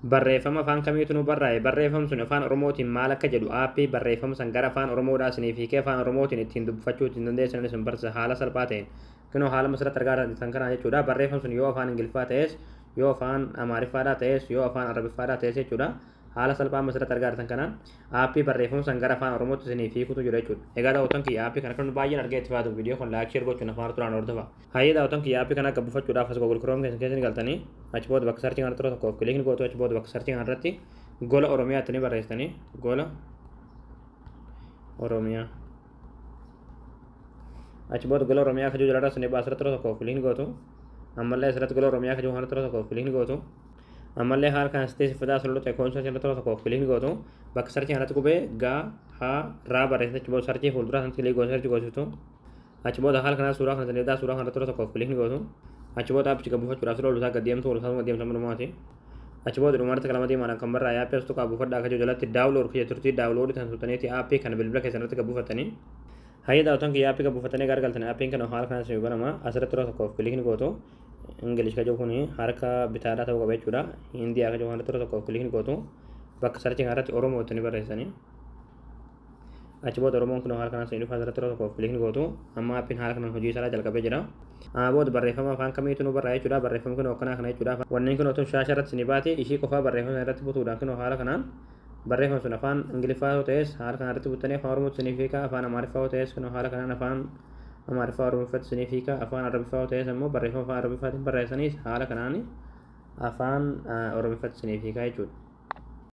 barreeffama afaan kamiitu nu barraa'e barreeffam sun afaan oromootiin maal akka jedhu aappii barreeffama san gara afaan oromoodhaa isiniif hiikee afaan oromootiin ittiin dubbifachuu ittiin dandeessan isin barsiisa haala salphaa ta'een kunoo haala asirratti argaa kanaa jechuudha barreeffam sun yoo afaan ingiliffaa ta'es yoo afaan amaariffaadhaa ta'es yoo afaan arabiffaadhaa ta'es jechuudha haala salphaa asirratti argaa kanaan aappii barreeffama san gara afaan oromootti isiniif hiikutu jira jechuudha egaa daawwattoon kiyya aappii kana kan baay'een argee itti fayyadu viidiyoo kun laayik sheer gochuun afaan turaan hordofa hayyee daawwattoon kiyya aappii kana gabbufachuudhaaf as Google Chrome keessatti galtanii achi booda bakka sarchii kana tokko tokko kilikni gootu achi booda bakka sarchii kana irratti gola oromiyaa itti barreessitanii gola oromiyaa achi booda gola oromiyaa kajuu jala rasni baasirratti tokko kilikni gootu ammallee asirratti gola oromiyaa kajuu kana tokko kilikni gootu ammallee haala kan asitee sifataa solo ta'e koonsa jala tokko kilikni gootu bakka sarchii kanatti qubee gaa haa raa barreessite achi booda sarchii fuulduraa sanatti kilikni gootu sarchii gootu achi booda haala kana suuraa kana sanaddaa suuraa kana tokko kilikni gootu achi booda appichi gabbufachuudhaaf siroo lusaa gaddeemtu lusaa gaddeemsa malumaati achi booda dhumarratti kalama deemaan kan barraa yaappii as tokko buufadhaa akka jalatti daawulood kiyya turtii daawulood kan tutaniiti aappii kana bilbila keessatti gabbufatanii hayyee daawwattoon kiyya aappii gabbufatanii gargaltanii aappiin kana haala kana isin banama asirratti tokko kilikni gootu ingilish ka jiru kuni harka bitaadhaa ta'uu qaba jechuudha hindiyaa ka jiru kana tokko kilikni gootu bakka sarchii kanarratti oromoo itti barreessanii achi booda oromoon kun haala kanaan isin dhufa asirratti tokko kilikni gootu amma aappiin haala kanaan hojii isaa jalqabee jira booda barreeffama afaan kamiitu nu barraa jechuudha barreeffamni kun akkanaa kana jechuudha wanneen kun otoo shaasha irratti isin baate ishii qofaa barreeffama irratti butuudhaan kun haala kanaan barreeffama sun afaan ingiliffaa yoo ta'es haala kanaan irratti butanii afaan oromoo isin hiika afaan amaariffaa yoo ta'es kun haala kanaan afaan amaariffaa oromiffaa isin hiika afaan arabiffaa yoo ta'es ammoo barreeffama afaan arabiffaatiin barreessanii haala kanaan afaan oromiffaa isin hiika jechuudha